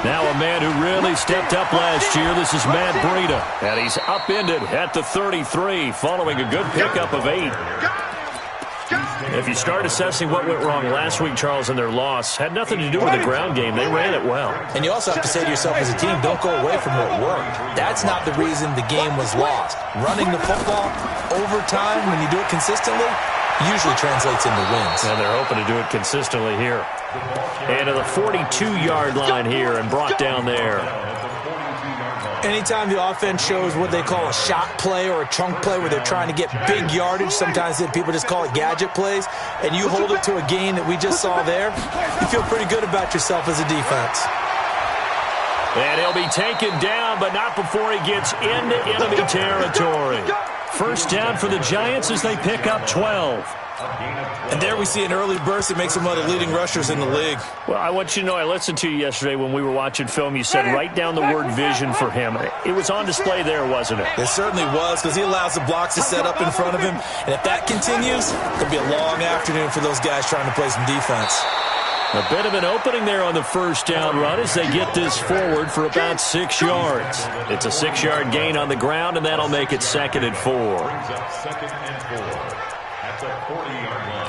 Now a man who really stepped up last year. This is Matt Breida. And he's upended at the 33 following a good pickup of 8. If you start assessing what went wrong last week, Charles, in their loss, had nothing to do with the ground game. They ran it well. And you also have to say to yourself as a team, don't go away from what worked. That's not the reason the game was lost. Running the football over time, when you do it consistently, usually translates into wins. And they're hoping to do it consistently here. And to the 42-yard line here and brought down there. Anytime the offense shows what they call a shot play or a chunk play where they're trying to get big yardage, sometimes people just call it gadget plays, and you hold it to a gain that we just saw there, you feel pretty good about yourself as a defense. And he'll be taken down, but not before he gets into enemy territory. First down for the Giants as they pick up 12. And there we see an early burst that makes him one of the leading rushers in the league. Well, I want you to know, I listened to you yesterday when we were watching film. You said write down the word vision for him. It was on display there, wasn't it? It certainly was, because he allows the blocks to set up in front of him. And if that continues, it'll be a long afternoon for those guys trying to play some defense. A bit of an opening there on the first down run as they get this forward for about 6 yards. It's a 6-yard gain on the ground, and that'll make it 2nd and 4. Second and 4 at the 40-yard line.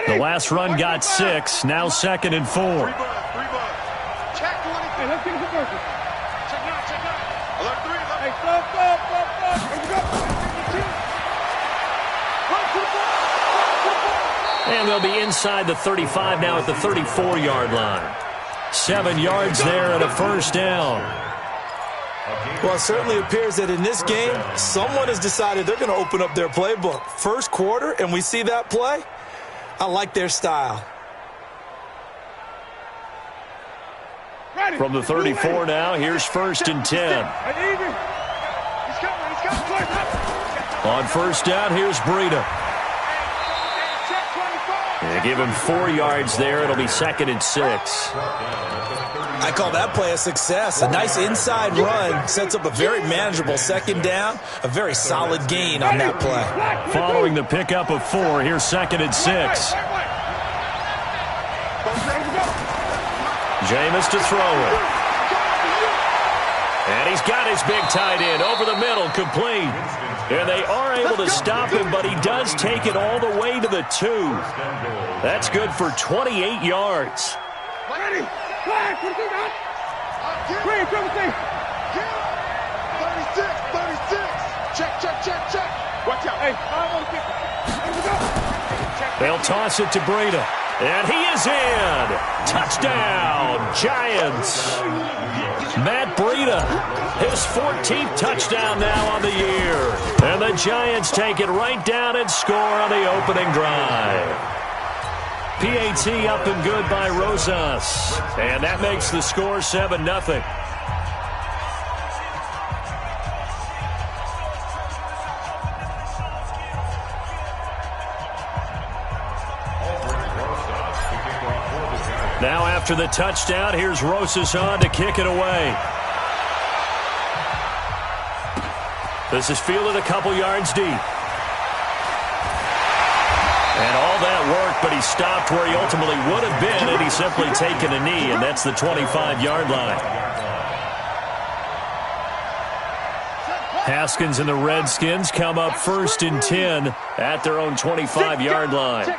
The last run got 6, now 2nd and 4. Hey, let's get it first. Check out. Alert 3. Hey, stop. And they'll be inside the 35 now at the 34-yard line. 7 yards there and a first down. Well, it certainly appears that in this game, someone has decided they're going to open up their playbook. First quarter, and we see that play. I like their style. From the 34 now, here's 1st and 10. On first down, here's Breida. They give him 4 yards there. It'll be 2nd and 6. I call that play a success. A nice inside run sets up a very manageable 2nd down. A very solid gain on that play. Following the pickup of 4, here's 2nd and 6. Jameis to throw it. And he's got his big tight end over the middle, complete. And they are able to stop him, but he does take it all the way to the 2. That's good for 28 yards. Ready? Flag, 36. Green, 36. 36. Check. Watch out. Hey, I'm on the kick. Here we go. They'll toss it to Breida. And he is in. Touchdown, Giants. Matt Breida, his 14th touchdown now on the year. And the Giants take it right down and score on the opening drive. PAT up and good by Rosas. And that makes the score 7-0. Now after the touchdown, here's Rosas on to kick it away. This is fielded a couple yards deep. And all that work, but he stopped where he ultimately would have been, and he's simply taken a knee, and that's the 25-yard line. Haskins and the Redskins come up 1st and 10 at their own 25-yard line.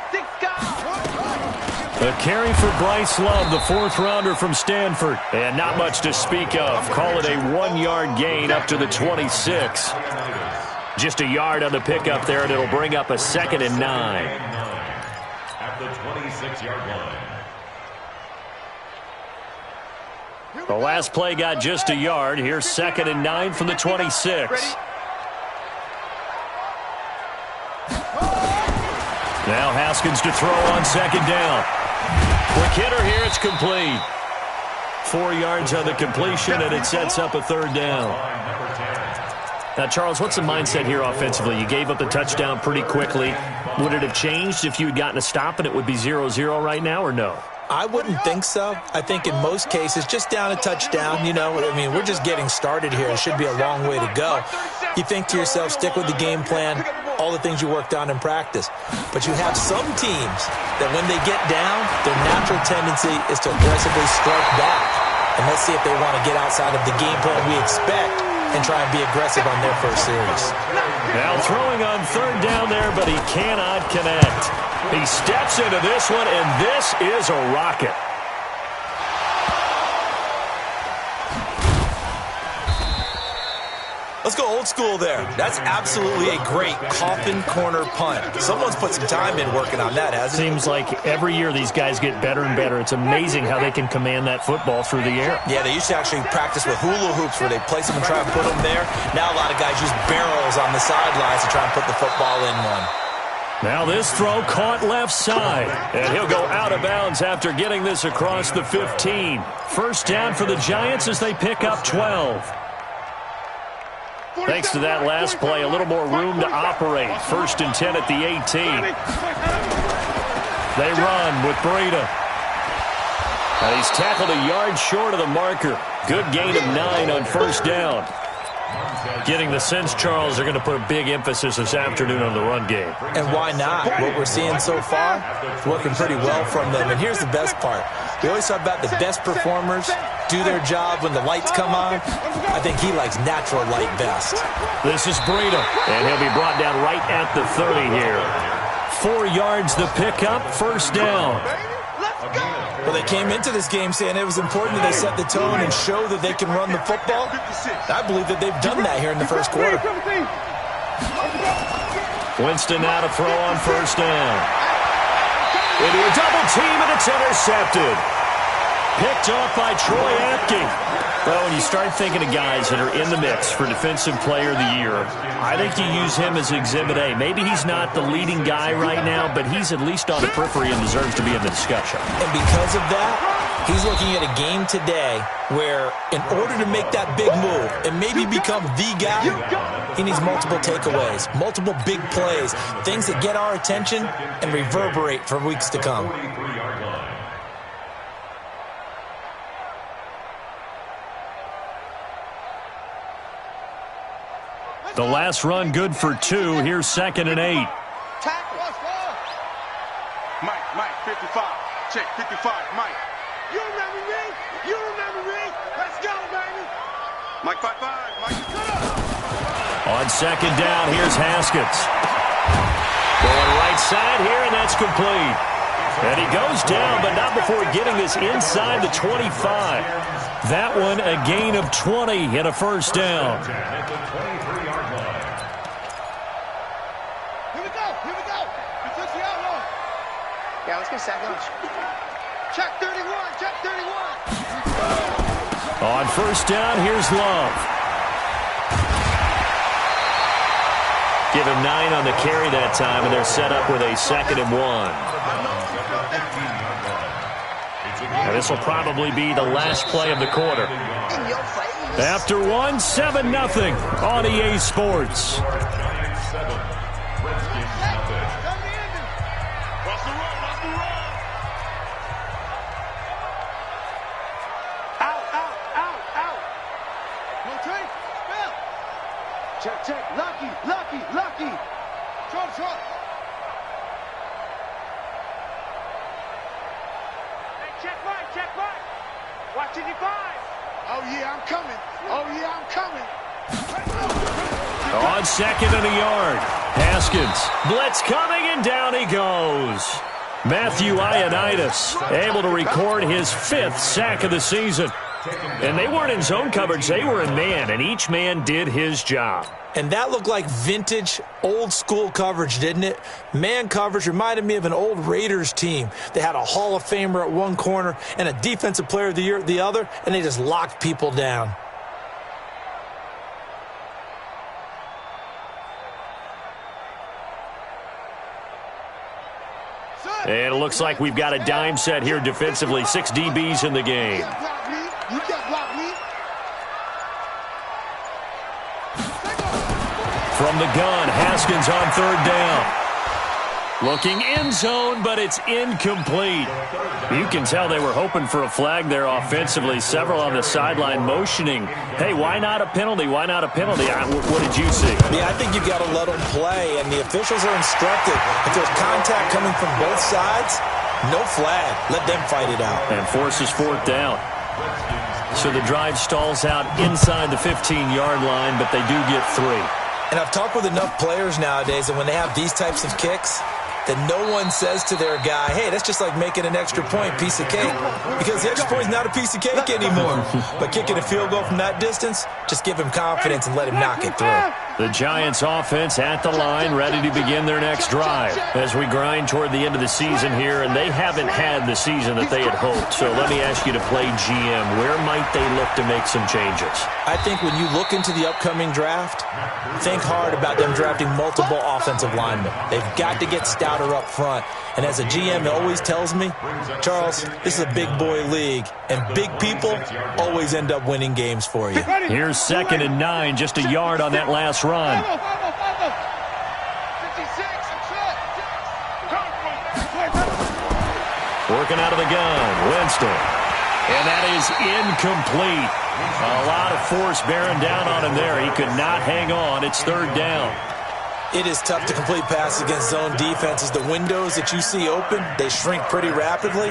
A carry for Bryce Love, the 4th-rounder from Stanford. And not much to speak of. Call it a 1-yard gain up to the 26. Just a yard on the pickup there, and it'll bring up a 2nd and 9. At the 26-yard line. The last play got just a yard. Here's 2nd and 9 from the 26. Now Haskins to throw on 2nd down. Quick hitter here, it's complete. 4 yards on the completion, and it sets up a 3rd down. Now, Charles, what's the mindset here offensively? You gave up the touchdown pretty quickly. Would it have changed if you had gotten a stop and it would be 0-0 right now, or no? I wouldn't think so. I think in most cases, just down a touchdown, we're just getting started here. It should be a long way to go. You think to yourself, stick with the game plan, all the things you worked on in practice. But you have some teams that when they get down, their natural tendency is to aggressively strike back. And let's see if they want to get outside of the game plan we expect and try and be aggressive on their first series. Now throwing on third down there, but he cannot connect. He steps into this one, and this is a rocket. Let's go old school there. That's absolutely a great coffin corner punt. Someone's put some time in working on that, hasn't it? Seems like every year these guys get better and better. It's amazing how they can command that football through the air. Yeah, they used to actually practice with hula hoops where they place them and try and put them there. Now a lot of guys use barrels on the sidelines to try and put the football in one. Now this throw caught left side, and he'll go out of bounds after getting this across the 15. First down for the Giants as they pick up 12. Thanks to that last play, a little more room to operate. First and 10 at the 18. They run with Breida. And he's tackled a yard short of the marker. Good gain of 9 on first down. Getting the sense, Charles, they're going to put a big emphasis this afternoon on the run game. And why not? What we're seeing so far is working pretty well from them. And here's the best part. We always talk about the best performers do their job when the lights come on. I think he likes natural light best. This is Breida, and he'll be brought down right at the 30 here. 4 yards the pickup, first down. Well, they came into this game saying it was important that they set the tone and show that they can run the football. I believe that they've done that here in the first quarter. Winston now to throw on first down. Into a double team, and it's intercepted. Picked off by Troy Apke. Well, when you start thinking of guys that are in the mix for Defensive Player of the Year, I think you use him as Exhibit A. Maybe he's not the leading guy right now, but he's at least on the periphery and deserves to be in the discussion. And because of that, he's looking at a game today where in order to make that big move and maybe become the guy, he needs multiple takeaways, multiple big plays, things that get our attention and reverberate for weeks to come. The last run good for 2. Here's 2nd and 8. Mike, 55. Check, 55, Mike. You remember me? You remember me? Let's go, baby. Mike, 5-5. Mike, on 2nd down, here's Haskins. Going right side here, and that's complete. And he goes down, but not before getting this inside the 25. That one a gain of 20 and a first down. Yeah, let's get a sack lunch. Check 31, check 31. On first down, here's Love. Give him 9 on the carry that time, and they're set up with a 2nd and 1. And this will probably be the last play of the quarter. After 1, 7-0 on EA Sports. Check. Lucky. Trump. Hey, check right. Watch 55. Oh, yeah, I'm coming. On 2nd and a yard. Haskins. Blitz coming, and down he goes. Matthew Ioannidis able to record his 5th sack of the season. And they weren't in zone coverage, they were in man, and each man did his job. And that looked like vintage, old-school coverage, didn't it? Man coverage reminded me of an old Raiders team. They had a Hall of Famer at one corner and a Defensive Player of the Year at the other, and they just locked people down. And it looks like we've got a dime set here defensively. 6 DBs in the game. From the gun, Haskins on third down. Looking end zone, but it's incomplete. You can tell they were hoping for a flag there offensively. Several on the sideline motioning, hey, why not a penalty? Why not a penalty? What did you see? Yeah, I think you got to let them play, and the officials are instructed. If there's contact coming from both sides, no flag. Let them fight it out. And forces fourth down. So the drive stalls out inside the 15-yard line, but they do get 3. And I've talked with enough players nowadays, and when they have these types of kicks, that no one says to their guy, hey, that's just like making an extra point, piece of cake. Because the extra point is not a piece of cake anymore. But kicking a field goal from that distance, just give him confidence and let him knock it through. The Giants offense at the line, ready to begin their next drive as we grind toward the end of the season here, and they haven't had the season that they had hoped. So let me ask you to play GM. Where might they look to make some changes? I think when you look into the upcoming draft, think hard about them drafting multiple offensive linemen. They've got to get stouter up front. And as a GM, it always tells me, Charles, this is a big boy league, and big people always end up winning games for you. Here's 2nd and 9, just a yard on that last run. Working out of the gun, Winston. And that is incomplete. A lot of force bearing down on him there. He could not hang on. It's 3rd down. It is tough to complete passes against zone defenses. The windows that you see open, they shrink pretty rapidly.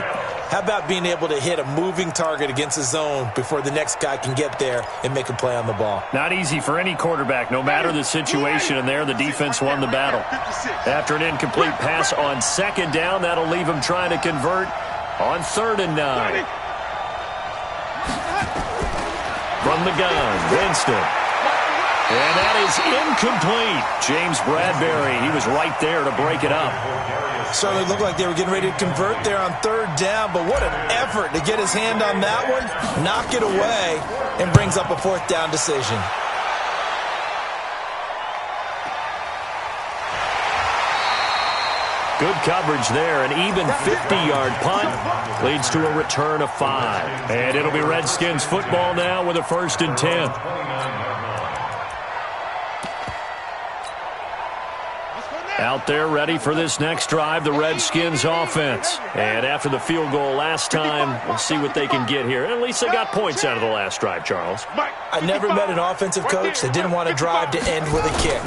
How about being able to hit a moving target against a zone before the next guy can get there and make a play on the ball? Not easy for any quarterback, no matter the situation, and there the defense won the battle. After an incomplete pass on 2nd down, that'll leave him trying to convert on 3rd and 9. From the gun, Winston. And that is incomplete. James Bradbury, he was right there to break it up. Certainly looked like they were getting ready to convert there on 3rd down, but what an effort to get his hand on that one, knock it away, and brings up a 4th down decision. Good coverage there. An even 50-yard punt leads to a return of 5. And it'll be Redskins football now with a 1st and 10. Out there ready for this next drive, the Redskins offense. And after the field goal last time, we'll see what they can get here. At least they got points out of the last drive, Charles. I never met an offensive coach that didn't want to drive to end with a kick.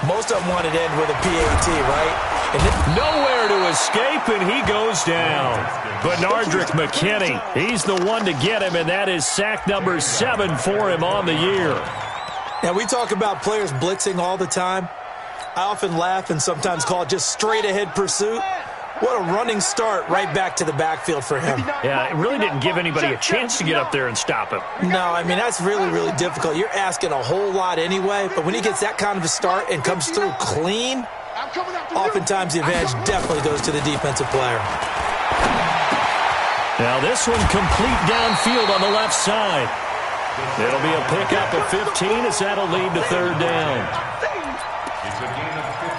Most of them wanted to end with a PAT, right? And nowhere to escape, and he goes down. But Nardrick McKinney, he's the one to get him, and that is sack number 7 for him on the year. Now, we talk about players blitzing all the time. I often laugh and sometimes call it just straight-ahead pursuit. What a running start right back to the backfield for him. Yeah, it really didn't give anybody a chance to get up there and stop him. No, I mean, that's really, really difficult. You're asking a whole lot anyway, but when he gets that kind of a start and comes through clean, oftentimes the advantage definitely goes to the defensive player. Now this one complete downfield on the left side. It'll be a pickup of 15 as that'll lead to 3rd down.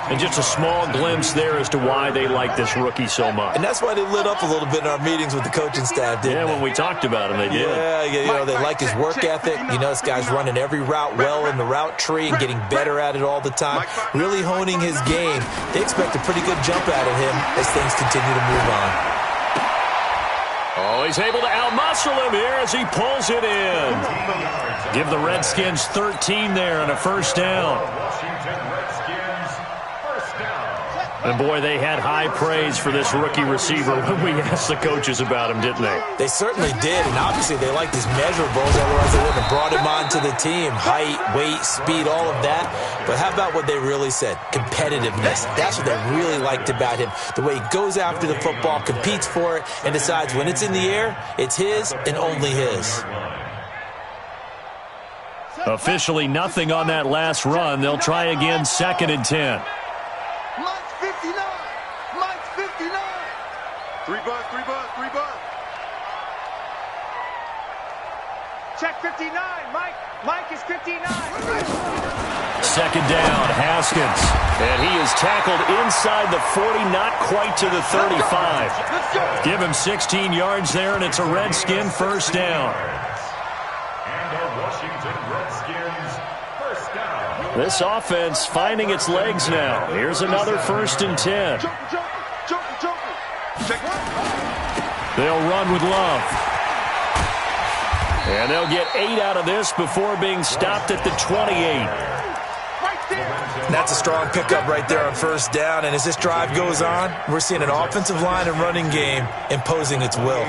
And just a small glimpse there as to why they like this rookie so much. And that's why they lit up a little bit in our meetings with the coaching staff, didn't they? Yeah, when we talked about him, they did. Yeah, you know, they like his work ethic. You know, this guy's running every route well in the route tree and getting better at it all the time, really honing his game. They expect a pretty good jump out of him as things continue to move on. Oh, he's able to outmuscle him here as he pulls it in. Give the Redskins 13 there and a 1st down. And, boy, they had high praise for this rookie receiver when we asked the coaches about him, didn't they? They certainly ded, and obviously they liked his measurables, otherwise they wouldn't have brought him onto the team. Height, weight, speed, all of that. But how about what they really said? Competitiveness. That's what they really liked about him. The way he goes after the football, competes for it, and decides when it's in the air, it's his and only his. Officially nothing on that last run. They'll try again, 2nd and 10. Mike's 59. Mike's 59. 3 bucks, 3 bucks, 3 bucks. Check 59. Mike is 59. 2nd down, Haskins. And he is tackled inside the 40, not quite to the 35. Give him 16 yards there, and it's a Redskin 1st down. And a Washington Redskins 1st down. This offense finding its legs now. Here's another 1st and 10. They'll run with Love. And they'll get 8 out of this before being stopped at the 28. That's a strong pickup right there on 1st down. And as this drive goes on, we're seeing an offensive line and running game imposing its will.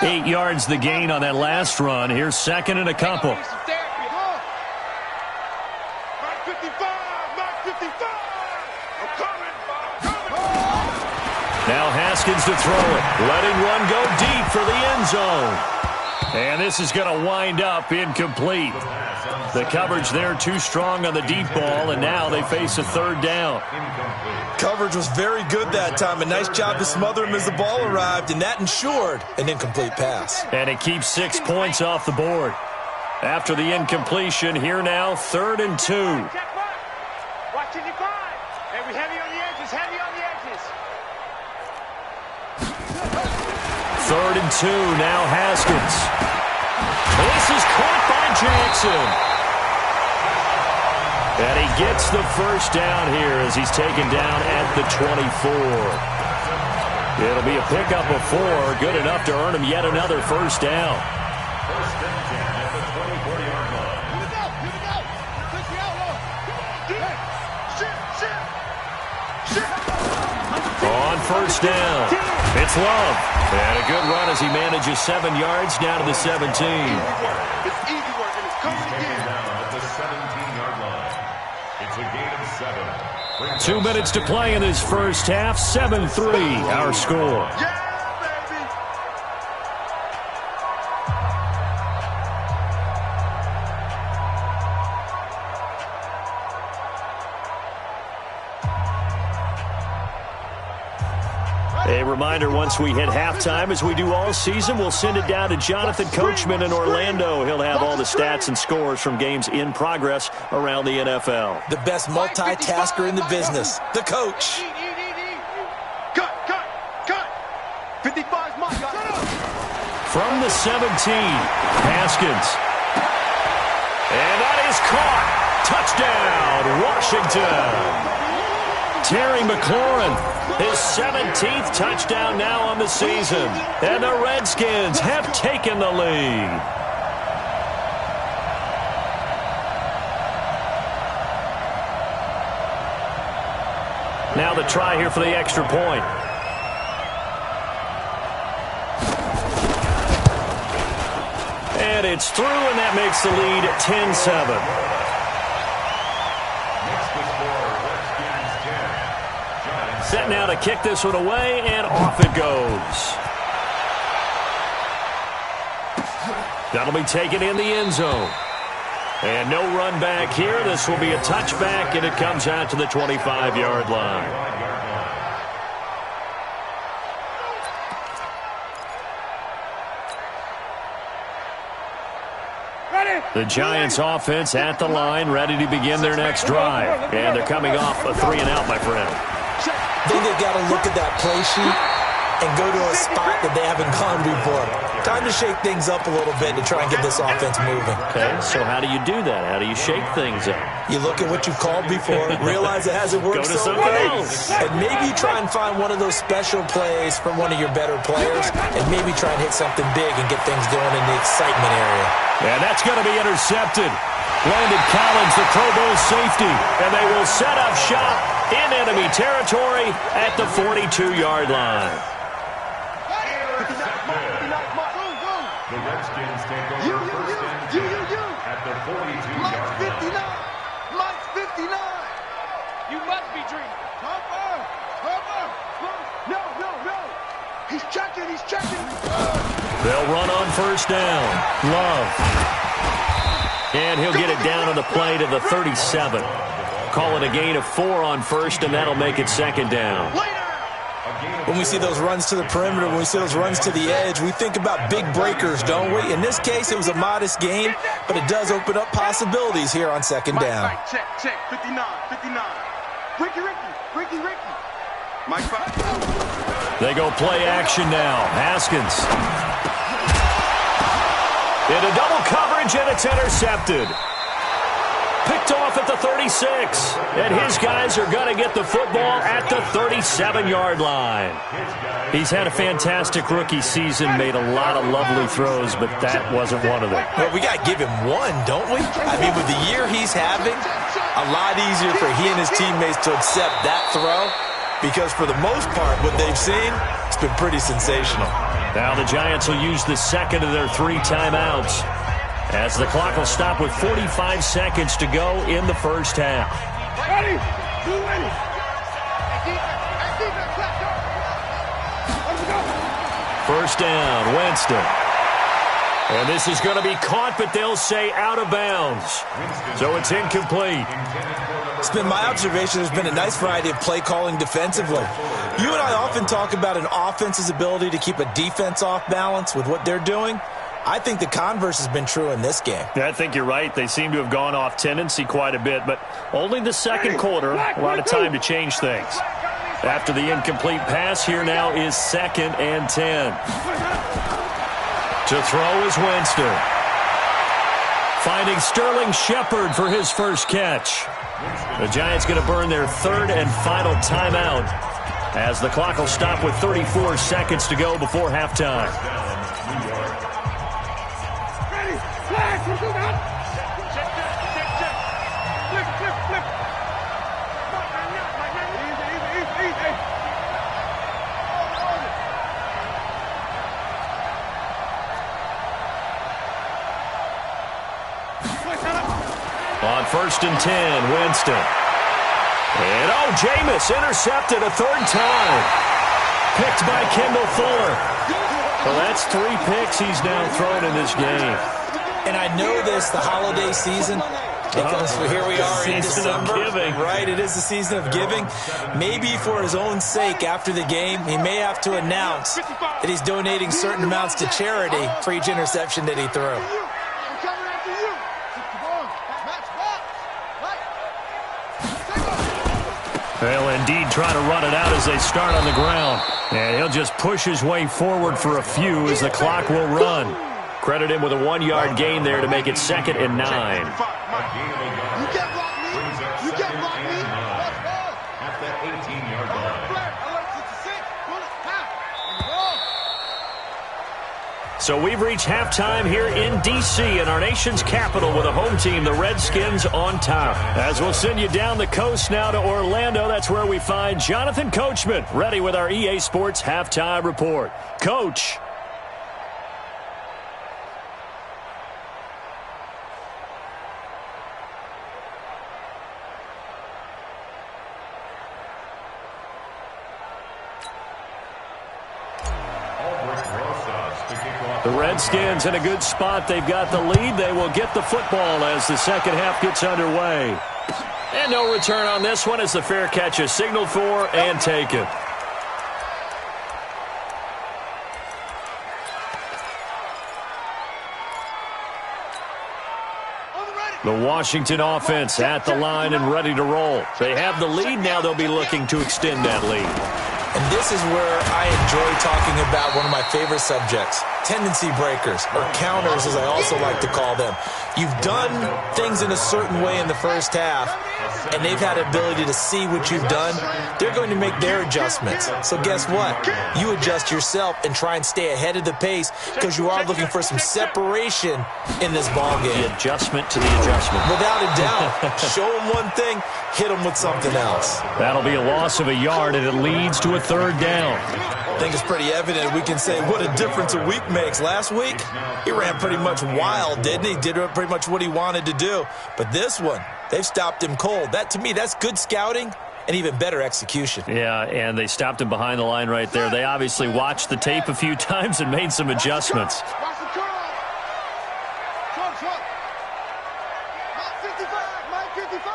8 yards the gain on that last run. Here's 2nd and a couple. Now Haskins to throw it. Letting one go deep for the end zone. And this is going to wind up incomplete. The coverage there too strong on the deep ball, and now they face a 3rd down. Coverage was very good that time. A nice job to smother him as the ball arrived, and that ensured an incomplete pass. And it keeps 6 points off the board. After the incompletion, here now, 3rd and 2. Watching your grind. And we heavy on the edges, heavy on the edges. 3rd and 2, now Haskins. This is caught by Jackson. And he gets the 1st down here as he's taken down at the 24. It'll be a pickup of 4, good enough to earn him yet another 1st down. 1st and 10 at the 24-yard line. On 1st down, it's Love. And a good run as he manages 7 yards down to the 17. It's easy work, and it's coming again. Down at the 17-yard line. It's a gain of 7. 2 minutes to play in this 1st half. 7-3, our score. Yeah, baby. A reminder, once we hit halftime, as we do all season, we'll send it down to Jonathan Coachman in Orlando. He'll have all the stats and scores from games in progress around the NFL. The best multitasker in the business, the coach. Cut. 55's mine. From the 17, Haskins. And that is caught. Touchdown, Washington. Terry McLaurin, his 17th touchdown now on the season. And the Redskins have taken the lead. Now the try here for the extra point. And it's through, and that makes the lead 10-7. Set now to kick this one away, and off it goes. That'll be taken in the end zone. And no run back here. This will be a touchback, and it comes out to the 25-yard line. The Giants offense at the line, ready to begin their next drive. And they're coming off a 3-and-out, my friend. I think they've got to look at that play sheet and go to a spot that they haven't gone before. Time to shake things up a little bit to try and get this offense moving. Okay, so how do you do that? How do you shake things up? You look at what you've called before, realize it hasn't worked so well, and maybe you try and find one of those special plays from one of your better players, and maybe try and hit something big and get things going in the excitement area. And that's going to be intercepted. Landon Collins, the Pro Bowl safety, and they will set up shop in enemy territory at the 42-yard line. The Redskins take over 1st and 10 at the 42-yard line. Mike's 59. You must be dreaming. Harper. No. He's checking. They'll run on 1st down. Love. And he'll get it down on the play to the 37. Call it a gain of 4 on 1st, and that'll make it 2nd down. When we see those runs to the perimeter, when we see those runs to the edge, we think about big breakers, don't we? In this case, it was a modest gain, but it does open up possibilities here on 2nd down. Check. 59. Ricky. Mike 5. They go play action now. Haskins. Into double coverage. coverage, and it's intercepted. Picked off at the 36. And his guys are going to get the football at the 37-yard line. He's had a fantastic rookie season, made a lot of lovely throws, but that wasn't one of them. Well, we got to give him one, don't we? I mean, with the year he's having, a lot easier for he and his teammates to accept that throw, because for the most part, what they've seen, it's been pretty sensational. Now the Giants will use the second of their 3 timeouts, as the clock will stop with 45 seconds to go in the first half. Ready? You ready? First down, Winston. And this is going to be caught, but they'll say out of bounds. So it's incomplete. It's been my observation there's been a nice variety of play calling defensively. You and I often talk about an offense's ability to keep a defense off balance with what they're doing. I think the converse has been true in this game. Yeah, I think you're right. They seem to have gone off tendency quite a bit, but only the second quarter, a lot of time to change things. After the incomplete pass, here now is 2nd and 10. To throw is Winston. Finding Sterling Shepard for his first catch. The Giants going to burn their 3rd and final timeout, as the clock will stop with 34 seconds to go before halftime. On 1st and 10, Winston. And, Jameis intercepted a 3rd time. Picked by Kendall Fuller. Well, that's 3 picks he's now thrown in this game. And I know this, the holiday season, because here we are in December. Right, it is the season of giving. Maybe for his own sake after the game, he may have to announce that he's donating certain amounts to charity for each interception that he threw. They'll indeed try to run it out as they start on the ground. And he'll just push his way forward for a few as the clock will run. Credit him with a 1-yard gain there to make it 2nd and 9. You can't block me. You can't block me. At that 18-yard line. So we've reached halftime here in D.C. in our nation's capital with a home team, the Redskins, on top. As we'll send you down the coast now to Orlando, that's where we find Jonathan Coachman ready with our EA Sports Halftime Report. Coach. The Redskins in a good spot. They've got the lead. They will get the football as the second half gets underway. And no return on this one as the fair catch is signaled for and taken. The Washington offense at the line and ready to roll. They have the lead. Now they'll be looking to extend that lead. And this is where I enjoy talking about one of my favorite subjects, tendency breakers, or counters as I also like to call them. You've done things in a certain way in the first half, and they've had ability to see what you've done. They're going to make their adjustments. So guess what? You adjust yourself and try and stay ahead of the pace because you are looking for some separation in this ball game. The adjustment to the adjustment. Without a doubt. Show them one thing, hit them with something else. That'll be a loss of a yard, and it leads to a 3rd down. I think it's pretty evident. We can say what a difference a week makes. Last week, he ran pretty much wild, didn't he? Did pretty much what he wanted to do. But this one, they've stopped him cold. That, to me, that's good scouting and even better execution. Yeah, and they stopped him behind the line right there. They obviously watched the tape a few times and made some adjustments. Watch the curl. Trump. Mike 55. Mike 55.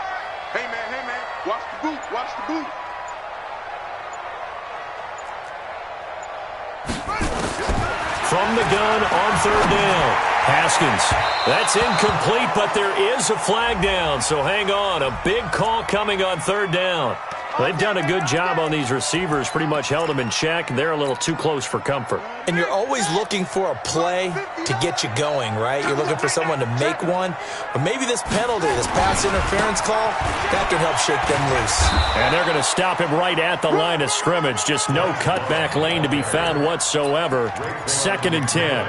Hey, man. Watch the boot. Watch the boot. From the gun on 3rd down. Haskins. That's incomplete, but there is a flag down. So hang on. A big call coming on 3rd down. They've done a good job on these receivers, pretty much held them in check. They're a little too close for comfort. And you're always looking for a play to get you going, right? You're looking for someone to make one. But maybe this penalty, this pass interference call, that can help shake them loose. And they're going to stop him right at the line of scrimmage. Just no cutback lane to be found whatsoever. 2nd and 10.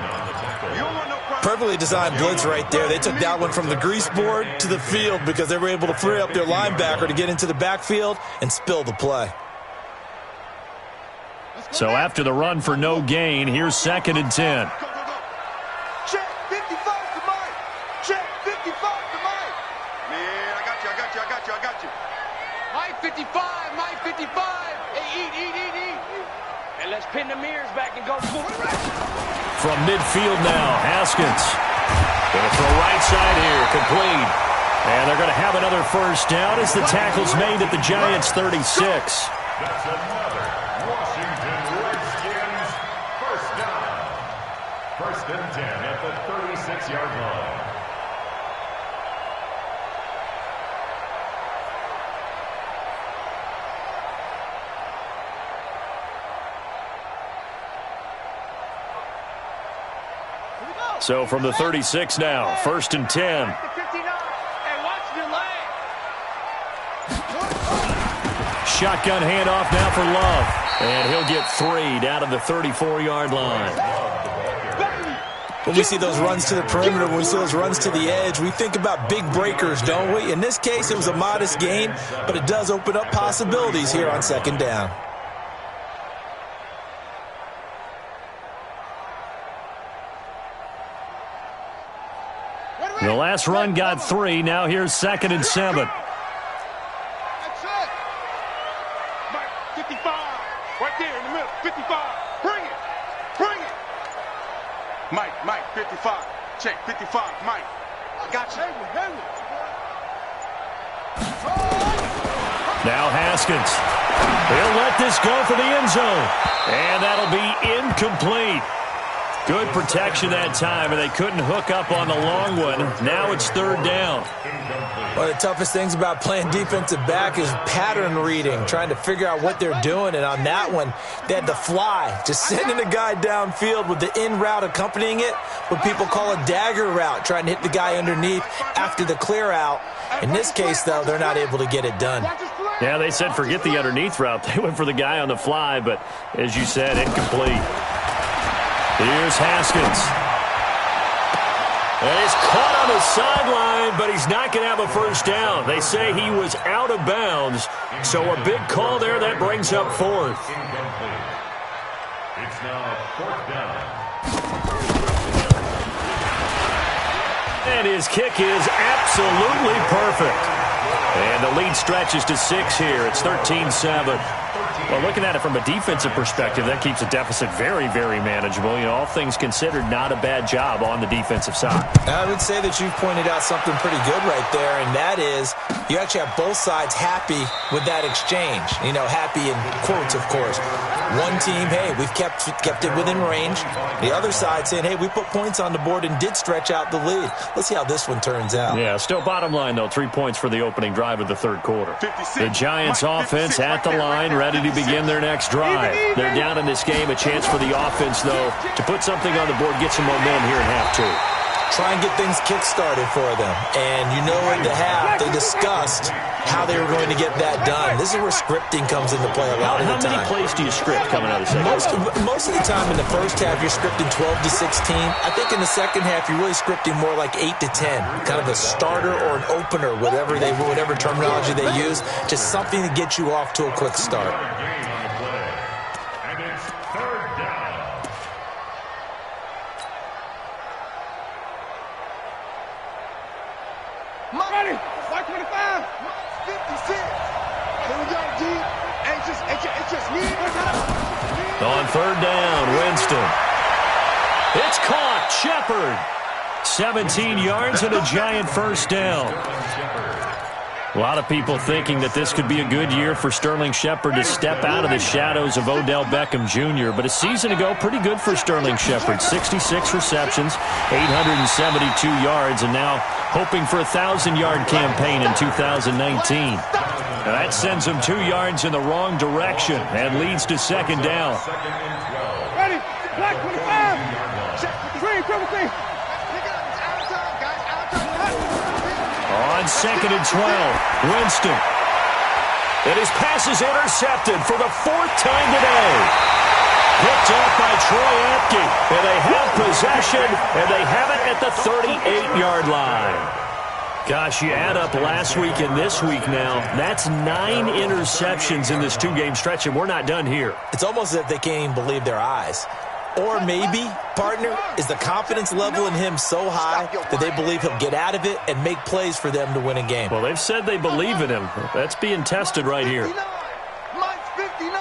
Perfectly designed blitz right there. They took that one from the grease board to the field because they were able to free up their linebacker to get into the backfield and spill the play. So after the run for no gain, here's 2nd and 10. Check 55 to Mike. Check 55 to Mike. Man, I got you. Mike 55, Mike 55. Hey, eat. And let's pin the mirrors back and go for it. From midfield now, Haskins. Going to throw right side here, complete. And they're going to have another first down as the tackle's made at the Giants' 36. That's another Washington Redskins first down. 1st and 10 at the 36-yard line. So from the 36 now, 1st and 10. And watch the leg. Shotgun handoff now for Love. And he'll get 3 down to the 34-yard line. When we see those runs to the perimeter, when we see those runs to the edge, we think about big breakers, don't we? In this case, it was a modest gain, but it does open up possibilities here on 2nd down. The last run got 3. Now here's 2nd and 7. That's it. Mike 55. Right there in the middle. 55. Bring it. Mike 55. Check 55. Mike. I got you. Now Haskins. He'll let this go for the end zone. And that'll be incomplete. Good protection that time, and they couldn't hook up on the long one. Now it's 3rd down. One of the toughest things about playing defensive back is pattern reading, trying to figure out what they're doing. And on that one, they had to fly, just sending the guy downfield with the in route accompanying it, what people call a dagger route, trying to hit the guy underneath after the clear out. In this case, though, they're not able to get it done. Yeah, they said forget the underneath route. They went for the guy on the fly, but as you said, incomplete. Here's Haskins. And he's caught on the sideline, but he's not going to have a first down. They say he was out of bounds, so a big call there that brings up 4th. It's now 4th down. And his kick is absolutely perfect. And the lead stretches to 6 here. It's 13-7. Well, looking at it from a defensive perspective, that keeps the deficit very, very manageable. You know, all things considered, not a bad job on the defensive side. I would say that you've pointed out something pretty good right there, and that is you actually have both sides happy with that exchange. You know, happy in quotes, of course. One team, hey, we've kept it within range. The other side saying, hey, we put points on the board and did stretch out the lead. Let's see how this one turns out. Yeah, still bottom line, though, 3 points for the opening drive of the 3rd quarter. The Giants offense at the line, ready to begin their next drive. They're down in this game. A chance for the offense, though, to put something on the board, get some momentum here in half 2. Try and get things kick-started for them. And you know at the half, they discussed how they were going to get that done. This is where scripting comes into play a lot of the time. How many plays do you script coming out of the second? Most of the time in the first half, you're scripting 12 to 16. I think in the second half, you're really scripting more like 8 to 10. Kind of a starter or an opener, whatever terminology they use. Just something to get you off to a quick start. And it's 3rd down. Ready. Mike 25. 56. Here we go, G. It's just me. On 3rd down, Winston. It's caught. Shepard. 17 yards and a giant first down. A lot of people thinking that this could be a good year for Sterling Shepard to step out of the shadows of Odell Beckham Jr. But a season ago, pretty good for Sterling Shepard. 66 receptions, 872 yards, and now hoping for a 1,000-yard campaign in 2019. And that sends him 2 yards in the wrong direction and leads to second down. Ready? Black 25. Green, triple team. On second and 12, Winston. And his pass is intercepted for the 4th time today. Picked up by Troy Apke. And they have possession, and they have it at the 38-yard line. Gosh, you add up last week and this week now, that's 9 interceptions in this 2-game stretch, and we're not done here. It's almost as if they can't even believe their eyes. Or maybe, partner, is the confidence level in him so high that they believe he'll get out of it and make plays for them to win a game. Well, they've said they believe in him. That's being tested right here. Mike's 59.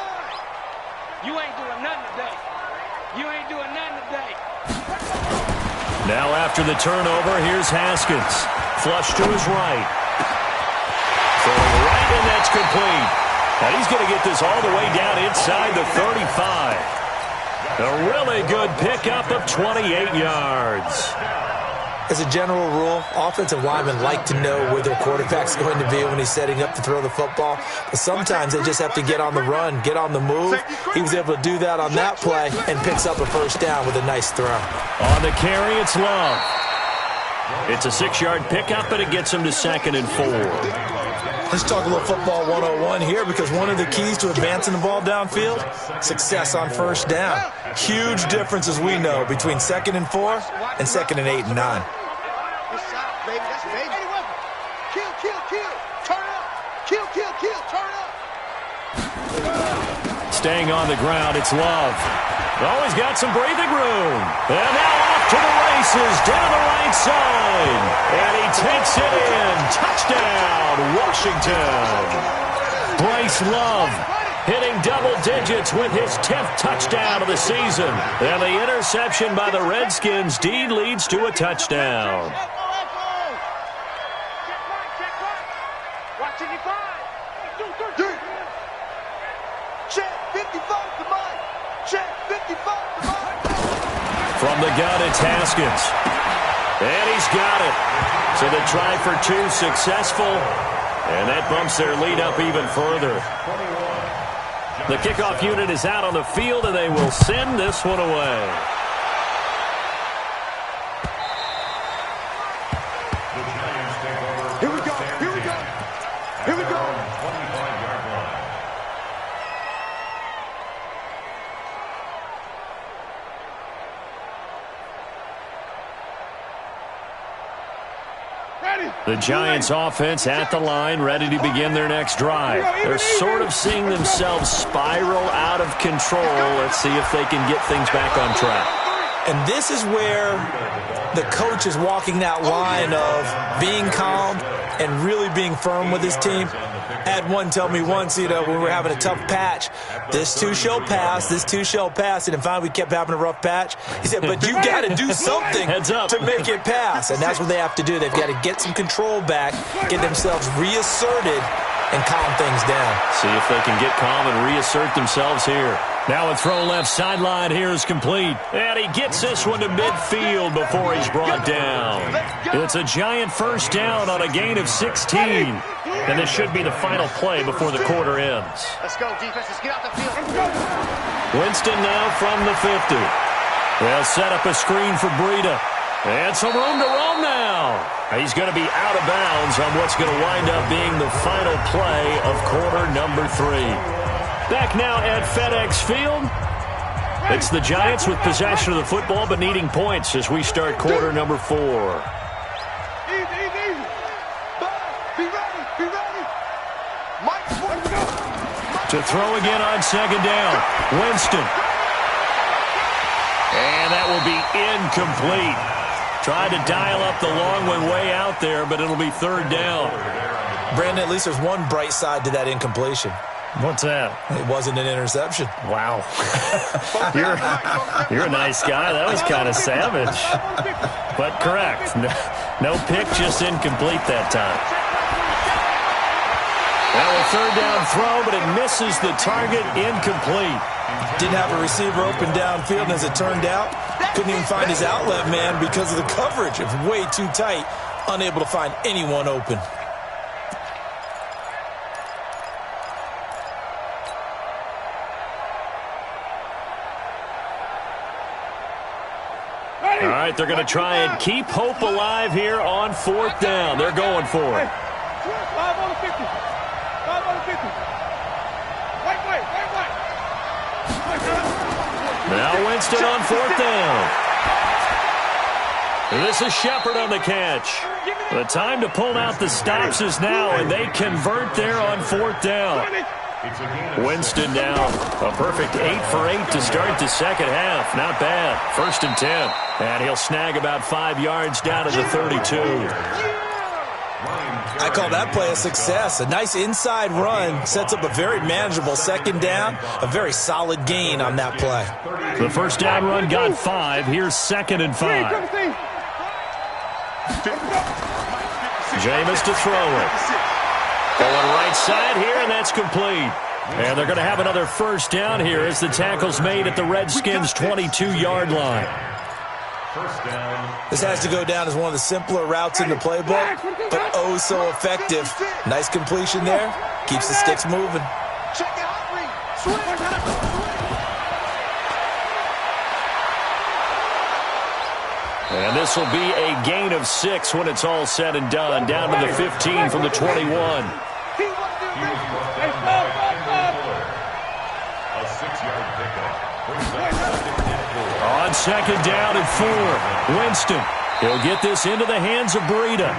You ain't doing nothing today. You ain't doing nothing today. Now after the turnover, here's Haskins. Flush to his right. Throwing right, and that's complete. And he's going to get this all the way down inside the 35. A really good pickup of 28 yards. As a general rule, offensive linemen like to know where their quarterback's going to be when he's setting up to throw the football. But sometimes they just have to get on the run, get on the move. He was able to do that on that play and picks up a first down with a nice throw. On the carry, it's Love. It's a 6-yard pickup, and it gets him to second and 4. Let's talk a little football 101 here, because one of the keys to advancing the ball downfield, success on first down. Huge difference, as we know, between second and 4 and second and 8 and 9. Kill, kill, kill. Turn up. Kill, kill, kill. Turn up. Staying on the ground, it's Love. Always got some breathing room. And now off to the races down the right side. And he takes it in. Touchdown, Washington. Bryce Love hitting double digits with his 10th touchdown of the season. And the interception by the Redskins deed leads to a touchdown. From the gun, it's Haskins. And he's got it. So the try for 2 successful. And that bumps their lead up even further. The kickoff unit is out on the field, and they will send this one away. Here we go. Here we go. Here we go. The Giants offense at the line, ready to begin their next drive. They're sort of seeing themselves spiral out of control. Let's see if they can get things back on track. And this is where the coach is walking that line of being calm and really being firm with his team. I had one tell me once, when we were having a tough patch, this too shall pass, this too shall pass. And finally we kept having a rough patch. He said, but you got to do something to make it pass. And that's what they have to do. They've got to get some control back, get themselves reasserted, and calm things down. See if they can get calm and reassert themselves here. Now a throw left sideline here is complete. And he gets this one to midfield before he's brought down. It's a Giant first down on a gain of 16. And this should be the final play before the quarter ends. Let's go, defense. Let's get out the field. Winston now from the 50. They'll set up a screen for Breida. And some room to roam now. He's going to be out of bounds on what's going to wind up being the final play of quarter number 3. Back now at FedEx Field. It's the Giants with possession of the football but needing points as we start quarter number 4. Easy, easy, easy. Be ready, be ready. Mike, To throw again on second down. Winston. And that will be incomplete. Tried to dial up the long one way out there, but it'll be third down. Brandon, at least there's one bright side to that incompletion. What's that? It wasn't an interception. Wow. You're a nice guy. That was kind of savage. But correct. No pick, just incomplete that time. Now a third down throw, but it misses the target, incomplete. Didn't have a receiver open downfield, and as it turned out, couldn't even find his outlet man because of the coverage. It was way too tight, unable to find anyone open. All right, they're going to try and keep hope alive here on 4th down. They're going for it. 5 on the 50. 5 on the 50. White. Now Winston on 4th down. And this is Shepard on the catch. The time to pull out the stops is now, and they convert there on 4th down. Winston down. A perfect 8 for 8 to start the second half. Not bad. 1st and 10. And he'll snag about 5 yards down to the 32. I call that play a success. A nice inside run sets up a very manageable 2nd down. A very solid gain on that play. The 1st down run got 5. Here's 2nd and 5. Jameis to throw it. Going right side here, and that's complete. And they're going to have another 1st down here as the tackle's made at the Redskins' 22-yard line. This has to go down as one of the simpler routes in the playbook, but oh so effective. Nice completion there. Keeps the sticks moving. And this will be a gain of 6 when it's all said and done. Down to the 15 from the 21. A 6-yard pickup. On 2nd down and 4. Winston. He'll get this into the hands of Breida.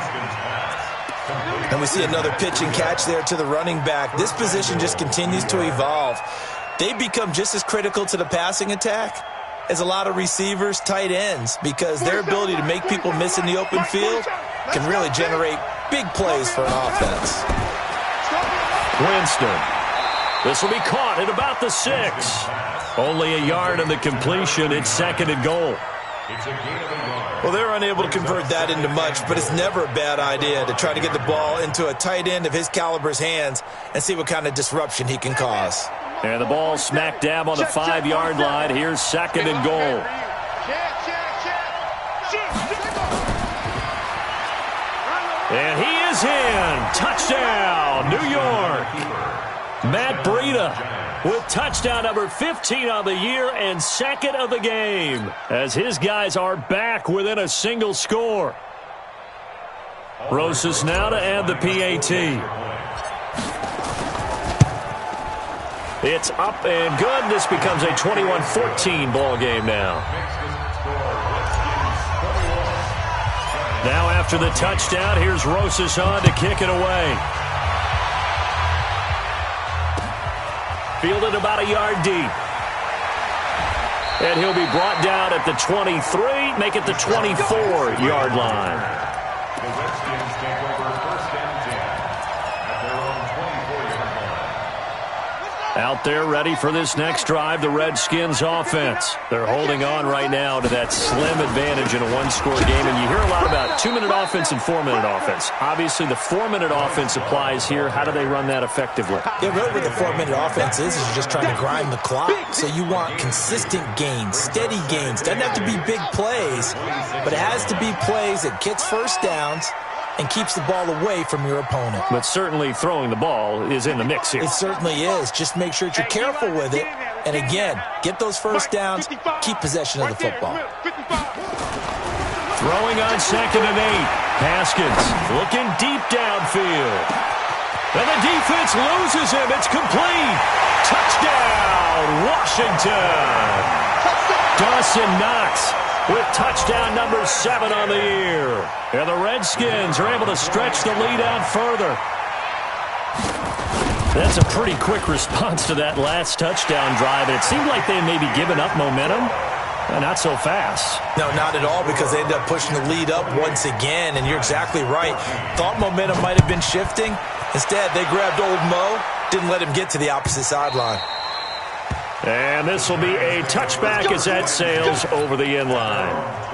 And we see another pitch and catch there to the running back. This position just continues to evolve. They become just as critical to the passing attack as a lot of receivers, tight ends, because their ability to make people miss in the open field can really generate big plays for an offense. Winston. This will be caught at about the 6. Only a yard on the completion. It's 2nd and goal. Well, they're unable to convert that into much, but it's never a bad idea to try to get the ball into a tight end of his caliber's hands and see what kind of disruption he can cause. And the ball smack dab on the 5-yard line. Here's 2nd and goal. And he is in. Touchdown, New York. Matt Breida with touchdown number 15 on the year and 2nd of the game as his guys are back within a single score. Rosas now to add the PAT. It's up and good. This becomes a 21-14 ball game now. Now after the touchdown, here's Rosas on to kick it away. Fielded about a yard deep. And he'll be brought down at the 23, make it the 24-yard line. The Redskins take over 1st and 10 at their own 24-yard line. Out there ready for this next drive, the Redskins offense. They're holding on right now to that slim advantage in a one-score game. And you hear a lot about 2-minute offense and 4-minute offense. Obviously, the 4-minute offense applies here. How do they run that effectively? Yeah, really what the 4-minute offense is you're just trying to grind the clock. So you want consistent gains, steady gains. Doesn't have to be big plays, but it has to be plays that gets 1st downs and keeps the ball away from your opponent. But certainly throwing the ball is in the mix here. It certainly is. Just make sure that you're careful with it. And again, get those 1st downs, keep possession of the football. Throwing on 2nd and 8. Haskins looking deep downfield. And the defense loses him. It's complete. Touchdown, Washington. Dawson Knox with touchdown number 7 on the year. And the Redskins are able to stretch the lead out further. That's a pretty quick response to that last touchdown drive. And it seemed like they may be giving up momentum. Not so fast. No, not at all, because they ended up pushing the lead up once again. And you're exactly right. Thought momentum might have been shifting. Instead, they grabbed old Mo, didn't let him get to the opposite sideline. And this will be a touchback as that sails over the end line.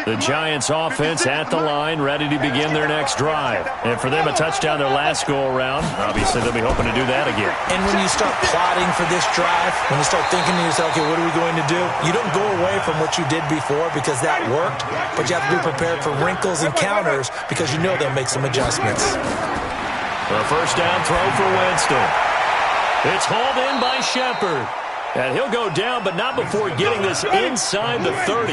The Giants offense at the line, ready to begin their next drive. And for them, a touchdown their last go-around. Obviously, they'll be hoping to do that again. And when you start plotting for this drive, when you start thinking to yourself, okay, what are we going to do? You don't go away from what you did before because that worked, but you have to be prepared for wrinkles and counters because you know they'll make some adjustmts. The 1st down throw for Winston. It's hauled in by Shepard. And he'll go down, but not before getting this inside the 30.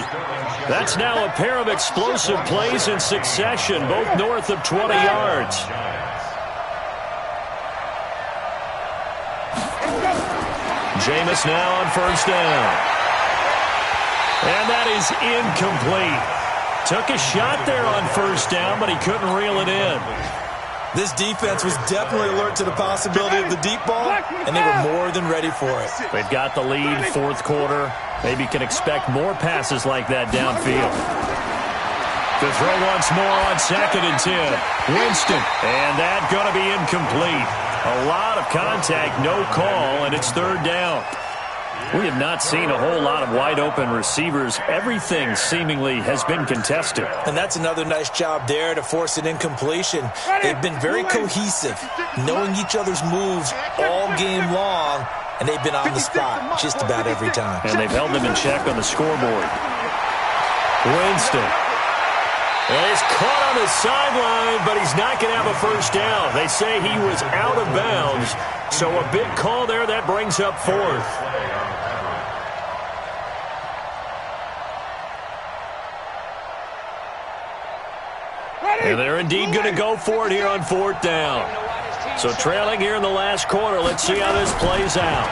That's now a pair of explosive plays in succession, both north of 20 yards. Jameis now on first down. And that is incomplete. Took a shot there on first down, but he couldn't reel it in. This defense was definitely alert to the possibility of the deep ball, and they were more than ready for it. They've got the lead, fourth quarter. Maybe can expect more passes like that downfield. To throw once more on 2nd and 10. Winston, and that going to be incomplete. A lot of contact, no call, and it's third down. We have not seen a whole lot of wide-open receivers. Everything seemingly has been contested. And that's another nice job there to force an incompletion. They've been very cohesive, knowing each other's moves all game long, and they've been on the spot just about every time. And they've held them in check on the scoreboard. Winston. Well, he's caught on the sideline, but he's not going to have a first down. They say he was out of bounds, so a big call there. That brings up fourth. And they're indeed going to go for it here on fourth down. So trailing here in the last quarter. Let's see how this plays out.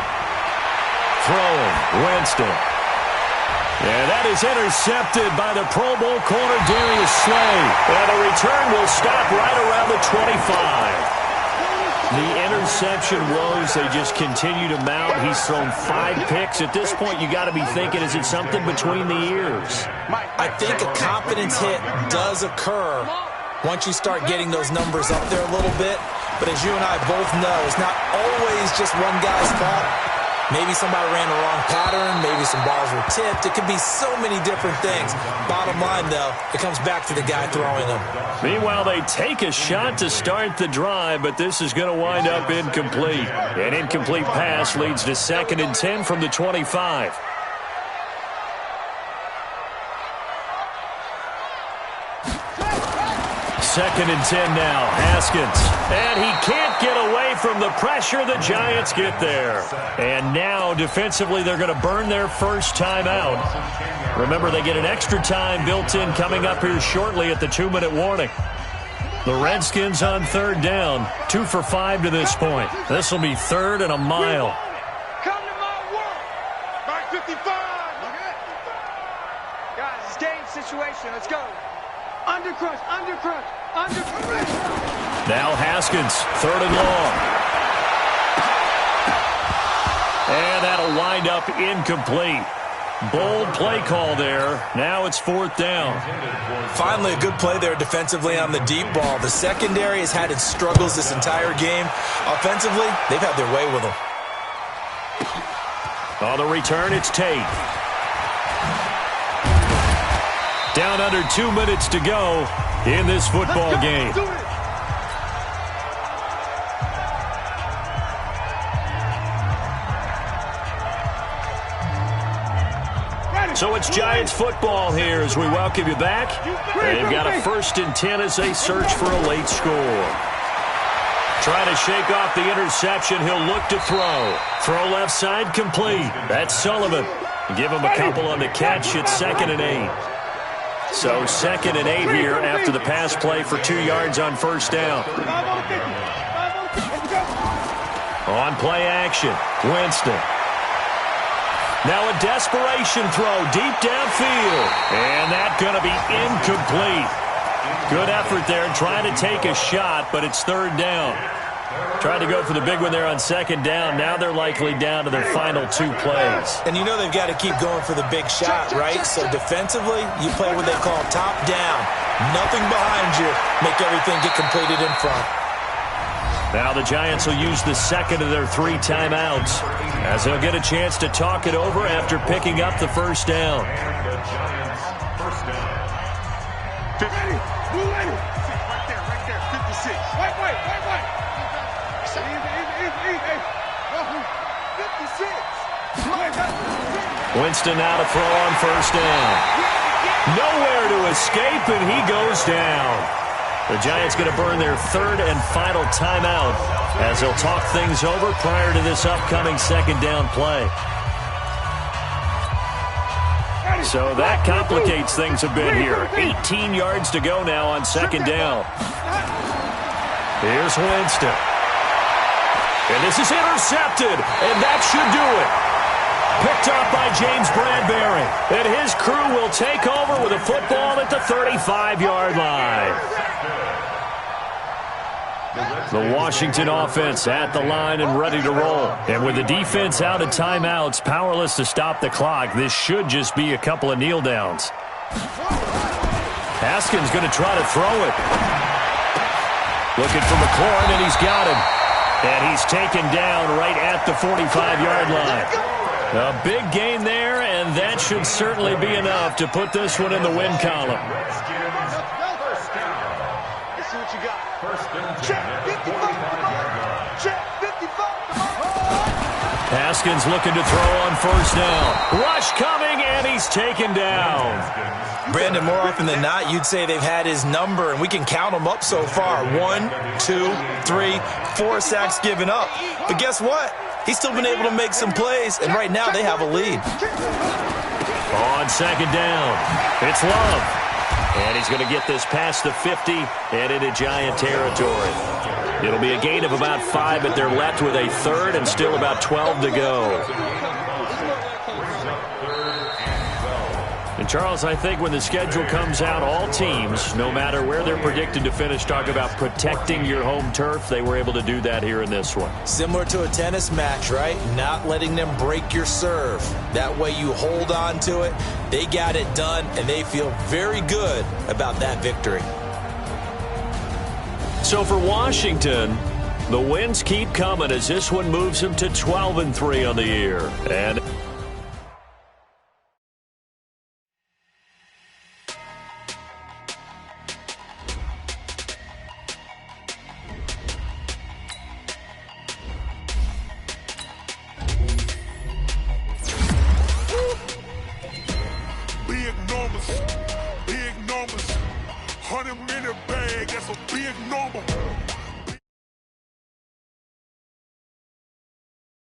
Throwing, Winston. And that is intercepted by the Pro Bowl corner, Darius Slay. And the return will stop right around the 25. The interception woes, they just continue to mount. He's thrown 5 picks. At this point, you got to be thinking, is it something between the ears? I think a confidence hit does occur once you start getting those numbers up there a little bit. But as you and I both know, it's not always just one guy's fault. Maybe somebody ran the wrong pattern. Maybe some balls were tipped. It could be so many different things. Bottom line, though, it comes back to the guy throwing them. Meanwhile, they take a shot to start the drive, but this is going to wind up incomplete. An incomplete pass leads to 2nd and 10 from the 25. Second and 10 now. Haskins. And he can't get away from the pressure. The Giants get there. And now, defensively, they're going to burn their first time out. Remember, they get an extra time built in coming up here shortly at the 2-minute warning. The Redskins on third down. 2 for 5 to this point. This will be 3rd and a mile. Come to my work. Mark 55. Guys, it's game situation. Let's go. Undercrush, undercrush, undercrush. Now Haskins, 3rd and long. And that'll wind up incomplete. Bold play call there. Now it's 4th down. Finally, a good play there defensively on the deep ball. The secondary has had its struggles this entire game. Offensively, they've had their way with them. On the return, it's Tate. Down under 2 minutes to go in this football game. So it's Giants football here as we welcome you back. They've got a 1st and 10 as they search for a late score. Trying to shake off the interception. He'll look to throw. Throw left side complete. That's Sullivan. Give him a couple on the catch. It's 2nd and 8. So 2nd and 8 here after the pass play for 2 yards on first down. On play action, Winston. Now a desperation throw deep downfield. And that's going to be incomplete. Good effort there trying to take a shot, but it's 3rd down. Tried to go for the big one there on 2nd down. Now they're likely down to their final 2 plays. And you know they've got to keep going for the big shot, right? So defensively, you play what they call top down. Nothing behind you. Make everything get completed in front. Now the Giants will use the 2nd of their 3 timeouts as they'll get a chance to talk it over after picking up the first down. First down. 50. Right there, 56. Wait. 56. Winston now to throw on first down. Nowhere to escape, and he goes down. The Giants going to burn their third and final timeout as they'll talk things over prior to this upcoming second down play. So that complicates things a bit here. 18 yards to go now on second down. Here's Winston. And this is intercepted, and that should do it. Picked up by James Bradbury. And his crew will take over with a football at the 35-yard line. The Washington offense at the line and ready to roll. And with the defense out of timeouts, powerless to stop the clock, this should just be a couple of kneel downs. Haskins going to try to throw it. Looking for McLaurin, and he's got him. And he's taken down right at the 45-yard line. A big gain there, and that should certainly be enough to put this one in the win column. Let's see what you got. Check 55. Check 55. Haskins looking to throw on first down. Rush coming, and he's taken down. Brandon, more often than not, you'd say they've had his number, and we can count them up so far. 1, 2, 3, 4 sacks given up. But guess what? He's still been able to make some plays, and right now they have a lead. On second down, it's Love. And he's going to get this past the 50 and into Giant territory. It'll be a gain of about 5, but they're left with a third and still about 12 to go. And, Charles, I think when the schedule comes out, all teams, no matter where they're predicted to finish, talk about protecting your home turf. They were able to do that here in this one. Similar to a tennis match, right? Not letting them break your serve. That way you hold on to it. They got it done, and they feel very good about that victory. So for Washington, the wins keep coming as this one moves them to 12-3 on the year. And big numbers, 100-minute bag, that's a big number.